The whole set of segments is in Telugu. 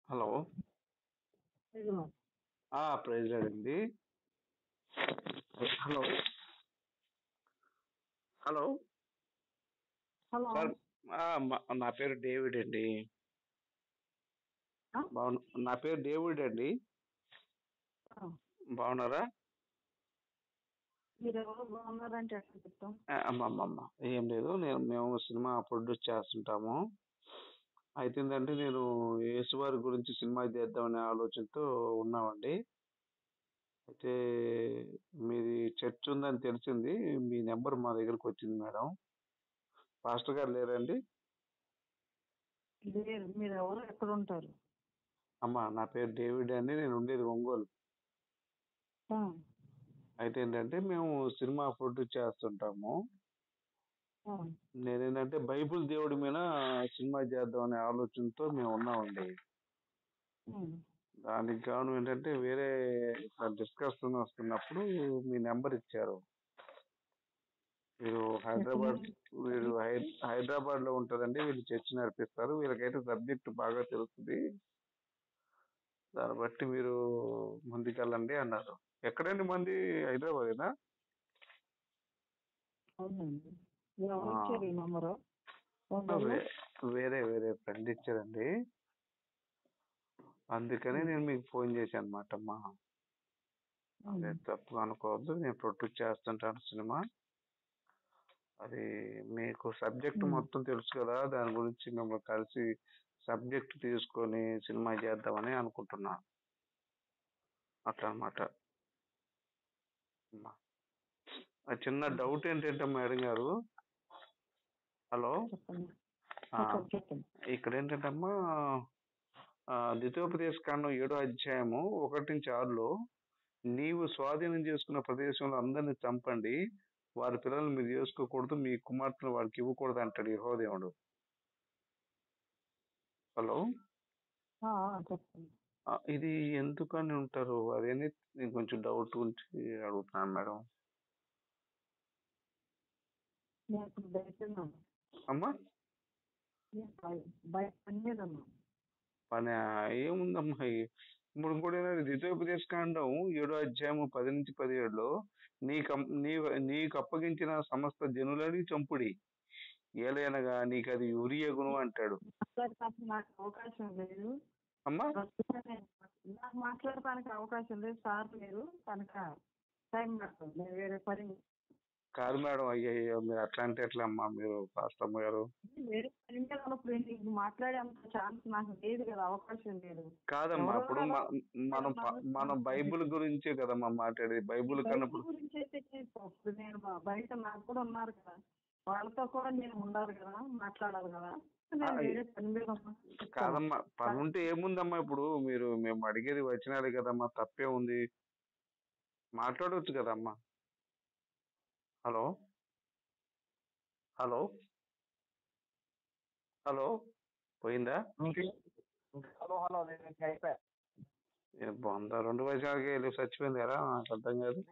హలో. ఇదిగో. ప్రెసిడెంట్ అండి. హలో. Hello hello. సార్. నా పేరు డేవిడ్ అండి. ఆ? నా పేరు డేవిడ్ అండి. ఆ. బాగున్నారా? మీరు ఎవరు బాగున్నారంటే ఎట్లా చెప్తాం? అమ్మమ్మమ్మ ఏం లేదు, మేము సినిమా ప్రొడ్యూస్ చేస్తుంటాము. అయితే ఏంటంటే నేను యేసువారి గురించి సినిమా చేద్దామనే ఆలోచనతో ఉన్నామండి. అయితే మీది చర్చ్ ఉందని తెలిసింది, మీ నెంబర్ మా దగ్గరకు వచ్చింది మేడం. పాస్టర్ గారు లేరండి? లేదు. మీరు ఎవరు ఎక్కడ ఉంటారు? నా పేరు డేవిడ్ అండి, నేను ఉండేది ఒంగోలు. ఆ. అయితే ఏంటంటే మేము సినిమా ప్రొడ్యూస్ చేస్తుంటాము. ఆ. నేనేంటంటే బైబిల్ దేవుడి మీద సినిమా చేద్దామనే ఆలోచనతో మేము ఉన్నామండి. ఉమ్. దానికి కారణం ఏంటంటే వేరే డిస్కషన్ వస్తున్నప్పుడు మీ నెంబర్ ఇచ్చారు. మీరు హైదరాబాద్ లో ఉంటారండి, వీళ్ళు చర్చ్ నడిపిస్తారు, వీళ్ళకైతే సబ్జెక్ట్ బాగా తెలుస్తుంది, దాన్ని బట్టి మీరు ముందుకెళ్ళండి అన్నారు. ఎక్కడండి మంది? హైదరాబాదేనా? అవునండి. ఎవరు ఇచ్చారు ఈ నంబరు? వేరే వేరే ఫ్రెండ్ ఇచ్చారండి, అందుకని నేను మీకు ఫోన్ చేశాను అనమాట. అమ్మా అదే తప్పు అనుకోవద్దు, నేను ప్రొడ్యూస్ చేస్తుంటాను సినిమా. అది మీకు సబ్జెక్ట్ మొత్తం తెలుసు కదా, దాని గురించి మిమ్మల్ని కలిసి సబ్జెక్ట్ తీసుకొని సినిమా చేద్దామని అనుకుంటున్నాను. అట్లా అనమాట. చిన్న డౌట్ ఏంటంటే మేడం గారు, హలో, ఇక్కడ ఏంటంటే అమ్మా, ద్వితీయోపదేశ కాండం 7వ అధ్యాయము 1-6లో నీవు స్వాధీనం చేసుకున్న ప్రదేశంలో అందరిని చంపండి, వారి పిల్లల్ని మీరు చేసుకోకూడదు, మీ కుమార్తెను వారికి ఇవ్వకూడదు అంటాడు యెహోవా. హలో. చెప్పండి. ఇది ఎందుకని ఉంటారు అదేని నేను కొంచెం డౌట్ గురించి అడుగుతున్నాను మేడం. అమ్మా పని ఏముందమ్మా, ఇప్పుడు ఇంకోటి ద్వితీయోపదేశ కాండం 7వ అధ్యాయము 10-17లో నీకు అప్పగించిన సమస్త జనులని చంపుడి, ఏలైనగా నీకు అది ఉరియగును అంటాడు. నాకు అవకాశం లేదు అమ్మా, నాకు మాట్లాడటానికి అవకాశం లేదు సార్, మీరు కనుక టైం పడుతుంది, వేరే పని. కాదు మేడం, అయ్యో మీరు అట్లా అంటే ఎట్లా అమ్మా, మీరు పాస్టమ్మ గారు. వేరే పని మీద ఉన్నప్పుడు మాట్లాడే అంత ఛాన్స్ నాకు లేదు కదా, అవకాశం లేదు. కాదమ్మా, ఇప్పుడు మనం బైబుల్ గురించే కదమ్మా మాట్లాడేది. బైబుల్ కన్నప్పుడు గురించి అయితే ఇప్పుడు నేను బయట నాకు కూడా ఉన్నారు కదా, వాళ్ళతో కూడా నేను ఉండాలి కదా, మాట్లాడాలి కదా. కాదమ్మా, పని ఉంటే ఏముందమ్మా, ఇప్పుడు మేము అడిగేది వచ్చినారు కదమ్మా, తప్పే ఉంది, మాట్లాడవచ్చు కదమ్మా. హలో హలో హలో పోయిందా? బాగుందా? 2 వయసులకి వెళ్ళి చచ్చిపోయింది కదా, నాకు అర్థం కాదు.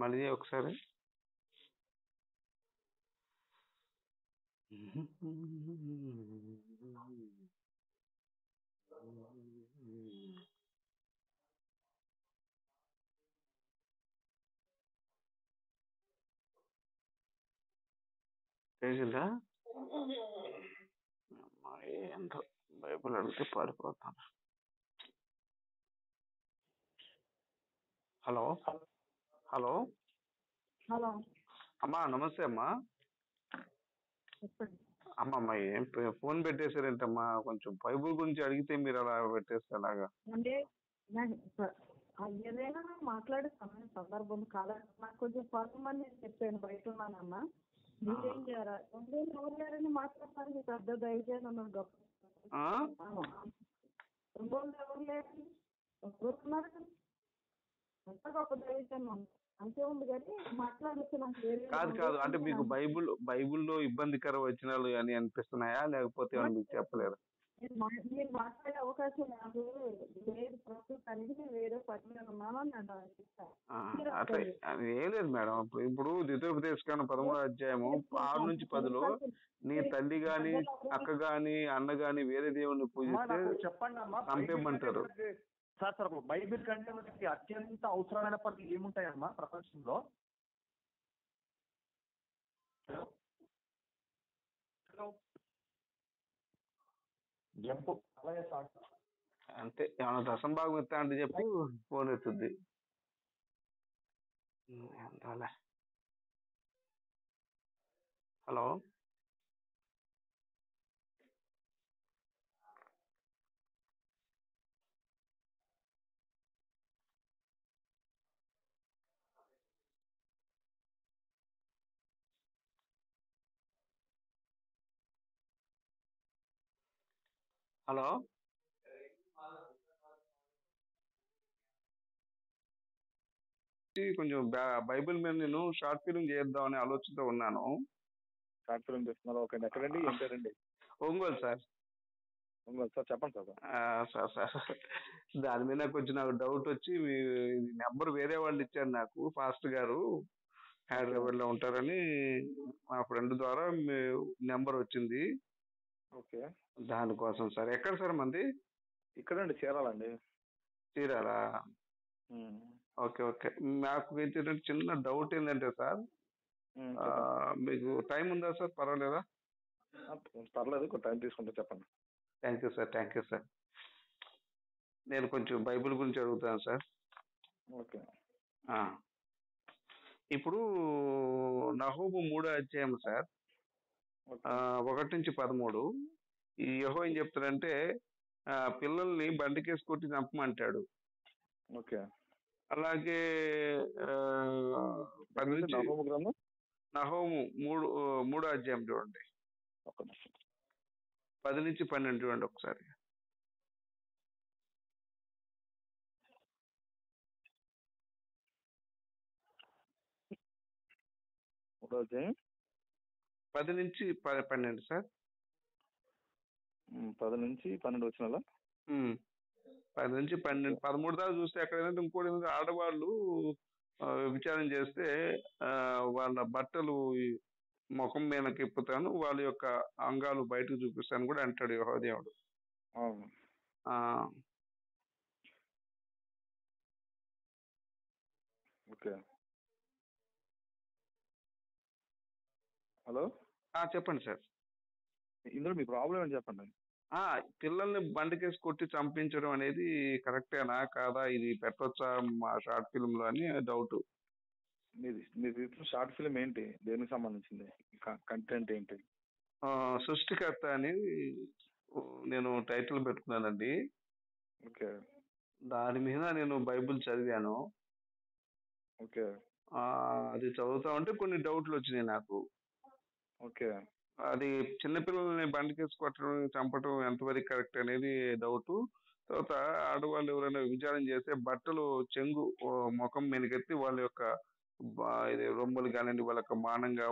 మళ్ళీ ఒకసారి. తెలిసిందా? ఏంటో బైబుల్ అడిగితే పారిపోతాను. హలో హలో హలో అమ్మా, నమస్తే అమ్మా. అమ్మమ్మ ఏం ఫోన్ పెట్టేశారేంటమ్మా? కొంచెం బైబుల్ గురించి అడిగితే మీరు అలా పెట్టేస్తే అలాగా. ఏదైనా మాట్లాడే సందర్భం కాదా, నాకు కొంచెం పనుమని చెప్పాను, బయట ఉన్నానన్నా. మీరేం చేయాలి, ఎవరు లేరని మాట్లాడతానికి పెద్ద దయచేసి అన్నాను. గొప్ప ఎవరు లేరని ఉన్నారు కదా, అంత గొప్ప దయచేసి అంతే ఉంది కానీ మాట్లాడచ్చు. నాకు కాదు అంటే మీకు బైబుల్లో ఇబ్బందికర వచనాలు అని అనిపిస్తున్నాయా, లేకపోతే మీకు చెప్పలేరు? మీరు మాట్లాడే అవకాశం నాకు లేదు ప్రస్తుతానికి. నేను వేరే పని మీద ఉన్నాను అని అంటాను. ఆ, అట్లా అది ఏం లేదు మేడం. ఇప్పుడు ద్వితీయోపదేశకాండం 13వ అధ్యాయము 6-10లో నీ తల్లి గాని అక్క గాని అన్న గాని వేరే దేవుణ్ణి అమ్మా పూజిస్తే నాకు చెప్పండి అమ్మా, బైబిల్ కంటే చంపేయమంటారు. మనకి సార్ సార్ బైబిల్ కంటే మనకి అత్యంత అవసరమైన పనులు ఏముంటాయమ్మా ప్రపంచంలో? హలో హలో జంపు అలాగే సార్. అంటే ఏమైనా రసం భాగం ఇస్తా అంటే చెప్పు, ఫోన్ ఎత్తుద్ది. ఎంతలే. హలో. హలో. కొంచెం బైబిల్ మీద నేను షార్ట్ ఫిల్మ్ చేద్దామనే ఆలోచనతో ఉన్నాను. షార్ట్ ఫిల్మ్ చేస్తున్నారు. ఓకే అండి. ఎక్కడండి? ఏం పేరండి? ఒంగోలు సార్. ఒంగోలు సార్. చెప్పండి సార్. సార్ దాని మీద కొంచెం నాకు డౌట్ వచ్చి మీ నెంబర్ వేరే వాళ్ళు ఇచ్చారు నాకు, ఫాస్ట్ గారు హైదరాబాద్ లో ఉంటారని. మా ఫ్రెండ్ ద్వారా మీ నెంబర్ వచ్చింది. ఓకే. దానికోసం సార్. ఎక్కడ సార్ మంది? ఇక్కడండి, చీరాలండి. చీరాలా? Okay okay. నాకు ఏంటంటే చిన్న డౌట్ ఏంటంటే సార్, మీకు టైం ఉందా సార్? పర్వాలేదా? పర్లేదు, కొంచెం టైం తీసుకుంటే చెప్పండి. Thank you sir. Thank you sir. నేను కొంచెం బైబిల్ గురించి అడుగుతాను సార్. ఓకే. ఇప్పుడు నహూము 3వ అధ్యాయం సార్, 1-13. ఈ యెహోవా ఏం చెప్తాడంటే పిల్లల్ని బండికేసి కొట్టి చంపమంటాడు. ఓకే. అలాగే 10 నుంచి నహూము 3వ అధ్యాయం చూడండి, 10-12 చూడండి ఒకసారి. రోజు 10-12 సార్. 10-12 వచ్చిన 10-12, 13 దాకా చూస్తే అక్కడ ఏంటంటే ఇంకోటి ఏంటంటే ఆడవాళ్ళు విచారం చేస్తే వాళ్ళ బట్టలు ముఖం మీదకి ఇప్పుతాను, వాళ్ళ యొక్క అంగాలు బయటకు చూపిస్తాను కూడా అంటాడు యెహోవా దేవుడు. ఓకే. హలో, చెప్పండి సార్. ఇందులో మీ ప్రాబ్లం ఏంటి చెప్పండి. పిల్లల్ని బండికేసి కొట్టి చంపించడం అనేది కరెక్టేనా కాదా, ఇది పెట్టొచ్చా మా షార్ట్ ఫిల్మ్ లో అని డౌట్. మీరు షార్ట్ ఫిల్మ్ ఏంటి? దేనికి సంబంధించింది? కంటెంట్ ఏంటి? సృష్టికర్త అని నేను టైటిల్ పెట్టుకున్నానండి. ఓకే. దాని మీద నేను బైబిల్ చదివాను. ఓకే. అది చదువుతా ఉంటే కొన్ని డౌట్లు వచ్చినాయి నాకు. ఓకే. అది చిన్నపిల్లల్ని బండికేసి కొట్టడం చంపడం ఎంతవరకు కరెక్ట్ అనేది డౌట్. తర్వాత ఆడవాళ్ళు ఎవరైనా విచారం చేస్తే బట్టలు చెంగు ముఖం మీదకెత్తి వాళ్ళ యొక్క ఇది రొమ్ములు కానివ్వండి, వాళ్ళ యొక్క మానంగా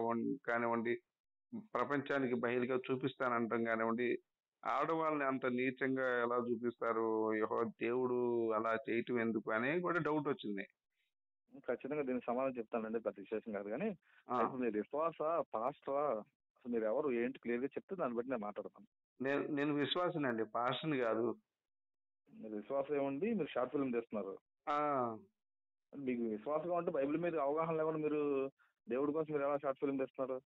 కానివ్వండి, ప్రపంచానికి బహిర్గా చూపిస్తానంటాం కానివ్వండి, ఆడవాళ్ళని అంత నీచంగా ఎలా చూపిస్తారు, యెహోవా దేవుడు అలా చేయటం ఎందుకు అని కూడా డౌట్ వచ్చింది. ఖచ్చితంగా దీనికి సమాధానం చెప్తానండి, పెద్ద విశేషం కాదు. కానీ మీరు విశ్వాస పాస్టరా, అసలు మీరు ఎవరు ఏంటి క్లియర్గా చెప్తే దాన్ని బట్టి నేను మాట్లాడతాను. నేను విశ్వాసనండి, పాస్టర్ని కాదు. మీరు విశ్వాసం ఏముంది? మీరు షార్ట్ ఫిల్మ్ చేస్తున్నారు. మీకు విశ్వాసంగా ఉంటే బైబిల్ మీద అవగాహన లేకుండా మీరు దేవుడి కోసం మీరు ఎలా షార్ట్ ఫిల్మ్ చేస్తున్నారు?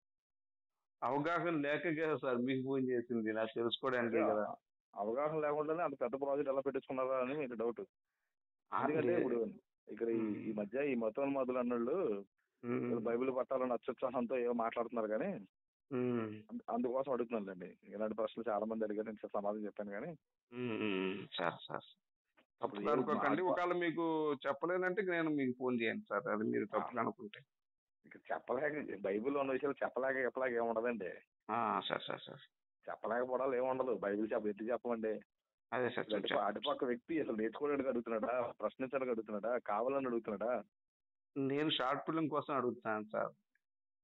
అవగాహన లేక కదా సార్ మీకు ఫోన్ చేసింది, నాకు తెలుసుకోవడానికి కదా. అవగాహన లేకుండానే అంత పెద్ద ప్రాజెక్ట్ ఎలా పెట్టించుకున్నారా అని మీకు డౌట్. ఎందుకంటే ఇప్పుడు ఇక్కడ ఈ మధ్య ఈ మతోన్మాదులు అన్నోళ్ళు బైబిల్ పట్టాలని అత్యుత్సాహంతో ఏమో మాట్లాడుతున్నారు. కానీ అందుకోసం అడుగుతున్నానండి. ఇలాంటి ప్రశ్నలు చాలా మంది అడిగారు, నేను సమాధానం చెప్పాను. కానీ తప్పుగా అనుకోకండి. ఒకవేళ మీకు చెప్పలేనంటే నేను మీకు ఫోన్ చేయండి సార్, అది మీరు తప్పుగా అనుకుంటే. ఇక చెప్పలేక బైబిల్లో ఉన్న విషయాలు చెప్పలేక ఏముండదండి. సార్ సార్ సార్ చెప్పలేకపోవడాలు ఏముండదు. బైబిల్ ఎత్తి చెప్పమండి. అదే సార్. అటుపక్క వ్యక్తి అసలు నేర్చుకోవడానికి అడుగుతున్నాడా, ప్రశ్నించడానికి అడుగుతున్నాడా, కావాలని అడుగుతున్నాడా? నేను షార్ట్ ఫిల్మ్ కోసం అడుగుతున్నాను సార్.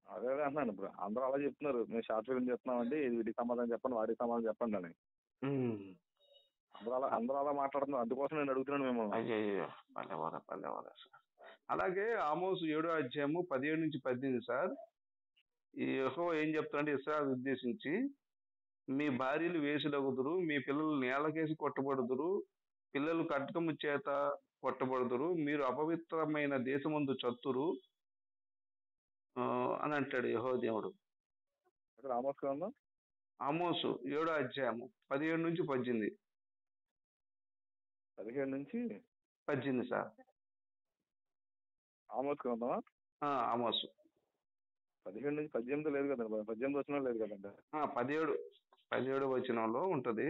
అదే అంటున్నాను. ఇప్పుడు అందరూ అలా చెప్తున్నారు, మేము షార్ట్ ఫిల్మ్ చెప్తున్నామండి, వీటికి సమాధానం చెప్పండి, వాటికి సమాధానం చెప్పండి అని. ఉమ్. అందరూ అలా మాట్లాడుతున్నారు, అందుకోసం నేను అడుగుతున్నాను మిమ్మల్ని. అయ్యో, పల్లెవారా సార్. అలాగే ఆమోసు 7వ అధ్యాయము 17 నుంచి 18 సార్. ఈ యెహోవా ఏం చెప్తాడంటే ఇశ్రాయేలును ఉద్దేశించి, మీ భార్యలు వేశ్యలగుదురు, మీ పిల్లలు నేలకేసి కొట్టబడుదురు, పిల్లలు ఖడ్గము చేత కొట్టబడుదురు, మీరు అపవిత్రమైన దేశమందు చత్తురు అని అంటాడు యెహోవా దేవుడు. అక్కడ ఆమోస్ గ్రంథం ఆమోసు 7వ అధ్యాయము 17 నుంచి 18. 17 నుంచి 18 సార్. ఆమోస్ గ్రంథమా? ఆమోసు 17 నుంచి 18 లేదు కదండి, 18 వచనం లేదు కదండి. 17 వచనంలో ఉంటది.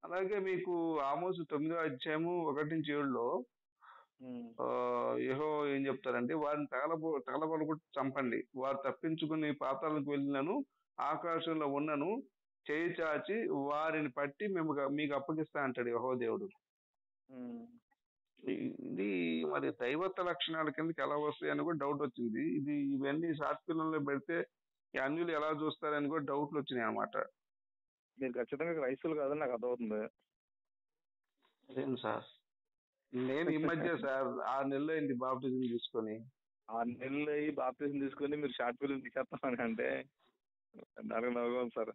అలాగే మీకు ఆమోసు 9వ అధ్యాయము 1-7లో యెహోవా ఏం చెప్తారంటే, వారిని తగలబడుకుంటూ చంపండి, వారు తప్పించుకుని పాతాళానికి వెళ్ళినను ఆకాశంలో ఉన్నను చేయి చాచి వారిని పట్టి మీకు అప్పగిస్తా అంటాడు యెహోవా దేవుడు. ఇది మరి దైవత్వ లక్షణాల కిందకి ఎలా వస్తాయి అని కూడా డౌట్ వచ్చింది. ఇవన్నీ షార్ట్ ఫిల్మ్లో పెడితే ఈ అన్యులు ఎలా చూస్తారని కూడా డౌట్లు వచ్చినాయి అన్నమాట. మీరు ఖచ్చితంగా క్రైస్తవులు కాదని నాకు అర్థమవుతుంది. అదేం సార్, నేను ఈ మధ్య సార్ 6 నెలలు అయింది బాప్టిజం తీసుకొని. 6 నెలలు అయ్యి బాప్టిజం తీసుకొని మీరు షార్ట్ ఫిల్మ్ తీసేస్తామని అంటే నాకు నవ్వుగా సార్.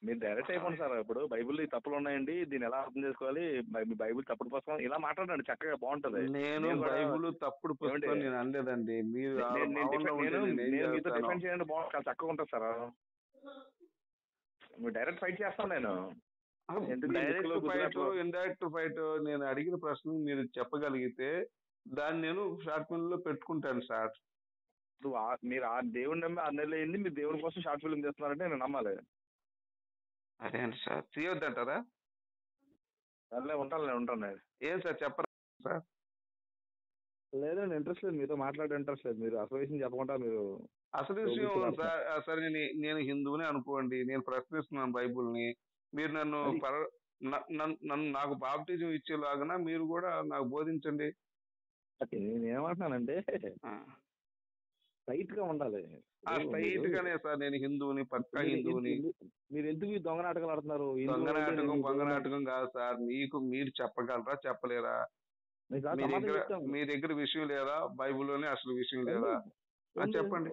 మీరు డైరెక్ట్ అయిపోండి సార్. ఇప్పుడు బైబిల్ ఈ తప్పులు ఉన్నాయండి, దీన్ని ఎలా అర్థం చేసుకోవాలి, మీ బైబిల్ తప్పుడు పుస్తకం ఇలా మాట్లాడండి, చక్కగా బాగుంటది. నేను బైబిల్ తప్పుడు పుస్తకం నేను అనలేదండి, మీరు మీతో డిఫెండ్ చేయండి, బాగుంటుంది, చక్కగా ఉంటుంది సార్. మీరు డైరెక్ట్ ఫైట్ చేస్తాను నేను. డైరెక్ట్ ఫైట్ ఇండైరెక్ట్ ఫైట్ నేను అడిగిన ప్రశ్న మీరు చెప్పగలిగితే దాన్ని నేను షార్ట్ ఫిల్మ్ లో పెట్టుకుంటాను సార్. మీరు దేవుడిని నమ్మి 6 నెలలు అయింది, మీరు దేవుడి కోసం షార్ట్ ఫిల్మ్ చేస్తున్నారంటే నేను నమ్మాలి. అదే అండి సార్, తీయొద్దంటారా? ఉంటాను. ఏం సార్ చెప్పరా సార్? లేదండి, ఇంట్రెస్ట్ లేదు, మీతో మాట్లాడే ఇంట్రెస్ట్ లేదు. మీరు అసలు విషయం చెప్పకుండా మీరు అసలు విషయం సార్. సరే, నేను హిందువుని అనుకోండి, నేను ప్రశ్నిస్తున్నాను బైబుల్ని, మీరు నాకు బాప్టిజం ఇచ్చేలాగా మీరు కూడా నాకు బోధించండి. నేనేమంటున్నానంటే స్ట్రైట్ గా ఉండాలి. స్ట్రైట్ గానే సార్, నేను హిందువుని, పక్కా హిందువుని. మీరు ఎందుకు దొంగ నాటకాలు ఆడుతున్నారు? దొంగ నాటకం కాదు సార్. మీరు చెప్పగలరా, చెప్పలేరా? మీ దగ్గర విషయం లేదా? బైబుల్లోనే అసలు విషయం లేదా? చెప్పండి,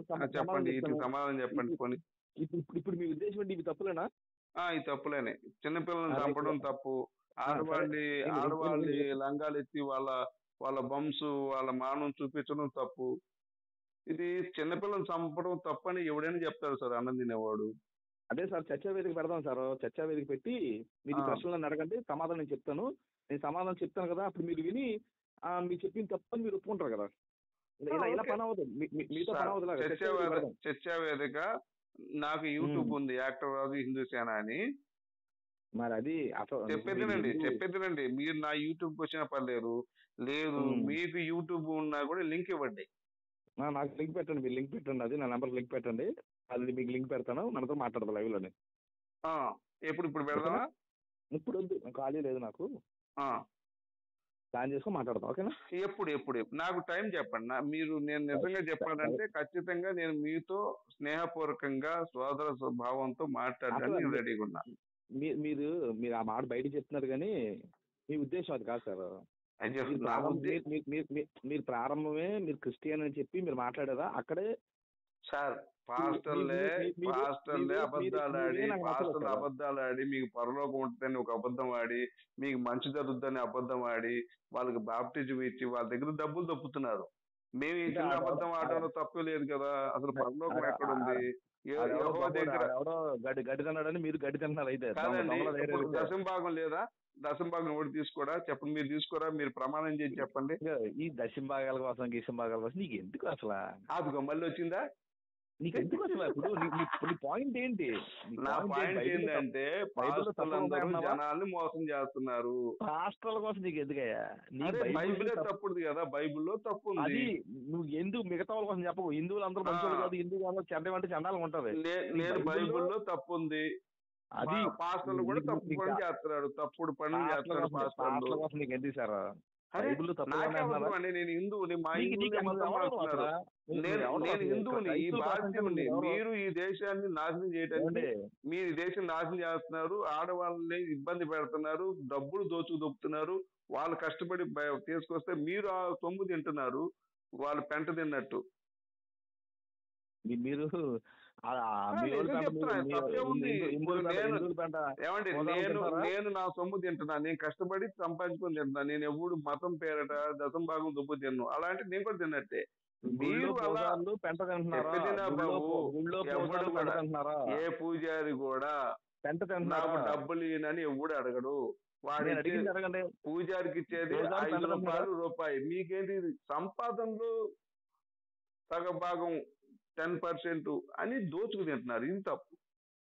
ఇది సమాధానం చెప్పండి. పోనీ ఇప్పుడు మీ ఉద్దేశం ఏంటి? ఇవి తప్పులేనా? ఈ తప్పులేనే. చిన్నపిల్లల్ని చంపడం తప్పు, ఆడవాళ్ళని లంగాలు ఎత్తి వాళ్ళ బంస్ వాళ్ళ మానం చూపించడం తప్పు. ఇది చిన్నపిల్లల్ని చంపడం తప్పని ఎవడైనా చెప్తాడు సార్, అన్నం తినేవాడు. అదే సార్, చర్చా వేదిక పెడదాం సార్. చర్చా వేదిక పెట్టి మీరు ప్రశ్నలను అడగండి, సమాధానం నేను చెప్తాను. నేను సమాధానం చెప్తాను కదా, అప్పుడు మీరు విని మీరు చెప్పిన తప్పని మీరు ఒప్పుకుంటారు కదా. ఇలా పని అవుతుంది, మీతో పని అవుతుంది. చర్చా వేదిక నాకు యూట్యూబ్ ఉంది, యాక్టర్ రాజు హిందూ సేన అని. మరి అది చెప్పేదినండి, మీరు నా యూట్యూబ్ వచ్చినా పర్లేదు, లేదు మీకు యూట్యూబ్ ఉన్నా కూడా లింక్ ఇవ్వండి. నాకు లింక్ పెట్టండి, మీరు లింక్ పెట్టండి, అది నా నెంబర్ లింక్ పెట్టండి, అది మీకు లింక్ పెడతాను, మనతో మాట్లాడదాం లైవ్ లోనే. ఇప్పుడు పెడదామా? ఇప్పుడు వద్దు, ఖాళీ లేదు నాకు, ప్లాన్ చేసుకొని మాట్లాడదాం, ఓకేనా? ఎప్పుడు నాకు టైం చెప్పండి. నేను నిజంగా చెప్పాలంటే ఖచ్చితంగా నేను మీతో స్నేహపూర్వకంగా సోదర భావంతో మాట్లాడడానికి రెడీగా ఉన్నా. మీరు ఆ మాట బయట చెప్తున్నారు కానీ మీ ఉద్దేశం అది కాదు సార్. మీరు ప్రారంభమే మీరు క్రిస్టియన్ అని చెప్పి మీరు మాట్లాడారా అక్కడే సార్? పాస్టర్లే అబద్ధాలు ఆడి మీకు పరలోకం ఉంటుందని ఒక అబద్ధం ఆడి, మీకు మంచి జరుగుతుందని అబద్ధం ఆడి, వాళ్ళకి బాప్టిజం ఇచ్చి వాళ్ళ దగ్గర డబ్బులు తప్పుతున్నారు. మేము ఈ చిన్న అబద్ధం ఆడడంలో తప్పు లేదు కదా. అసలు పరలోకం ఎక్కడుంది? ఎవడో గడ్డి తిన్నాడని మీరు గడ్డి తిన్నారు అయితే. దశంభాగం లేదా? దశంభాగం ఎవరు తీసుకోరా? చెప్పండి, మీరు తీసుకోరా? మీరు ప్రమాణం చేసి చెప్పండి. ఈ దశంభాగాల కోసం గీసంభాగాల కోసం నీకు ఎందుకు అసలు? అదిగో మళ్ళీ వచ్చిందా? నీకు ఎందుకు అసలు? ఇప్పుడు నీ పాయింట్ ఏంటి? నా పాయింట్ ఏంటంటే జనాల్ని మోసం చేస్తున్నారు. రాష్ట్రాల కోసం నీకు ఎందుకయ్యా? బైబిలే తప్పుడుది కదా, బైబిల్లో తప్పు ఉంది. నువ్వు ఎందుకు మిగతా వాళ్ళ కోసం చెప్పవు? హిందువులు అందరూ మంచోళ్ళు కాదు, హిందువులు చెడ్డ అంటే చండాలంగా ఉంటది. నేను బైబిల్లో తప్పు ఉంది, అది పాస్టర్లు కూడా తప్పు పని చేస్తున్నాడు, తప్పుడు పనులు చేస్తున్నాడు పాస్టర్లు. నీకు ఎందుకు సార్? అరే బైబిల్ తప్పుగానే నాకే అంటున్నారా? అవసరం అండి, నేను హిందువుని, మా నీకు నీకు హిందువులే నువ్వు మతం ఎవరు మారుతున్నారు. అసలు? నేను ఎవరు నేను అసలు? ఇక్కడ హిందువుని, ఈ క్రైస్తవుల ప్రపంచంలో భారతీయుని. మీరు ఎవరు? మీరు ఈ దేశాన్ని నాశనం చేయడానికి, ఏమండి? మీరు ఈ దేశం నాశనం చేస్తున్నారు, ఆడవాళ్ళని ఇబ్బంది పెడుతున్నారు, డబ్బులు దోచుకుతున్నారు, వాళ్ళు కష్టపడి తీసుకొస్తే మీరు ఆ సొమ్ము తింటున్నారు, వాళ్ళు పెంట తిన్నట్టు. మీరు ఆ, మీ నిజం వాళ్ళు పెంట చెప్తున్నా, తప్పే ఉంది. ఇప్పుడు నేను హిందువుల పెంట ఏమండి, మోదాలు నేను తింటారా? నేను నా సొమ్ము తింటున్నా, నేను కష్టపడి సంపాదించుకొని తింటున్నా, నేను ఎప్పుడు మతం పేరట దశం భాగం దుప్పు తిన్ను, అలాంటి నేను కూడా తిన్నట్టే. గుళ్ళో మీరు అలా పోదాళ్ళు పెంట తింటున్నారా? చెప్పినా బాబు, గుళ్ళో ఎవడు పోదాళ్ళు పెంట కూడా, తింటున్నారా? ఏ పూజారి కూడా పెంట నాకు తింటున్నారా? డబ్బులు ఇయనని ఎవడు అడగడు. వాడు నేను అడిగింది అడగండి. పూజారికి ఇచ్చేది రోజాలు పెంట 5 తింటున్నారా? రూపాయి. మీకేంటి ఇది? సంపాదనలో సగ భాగం 10% అని దోచుకు తింటున్నారు. ఇది తప్పు.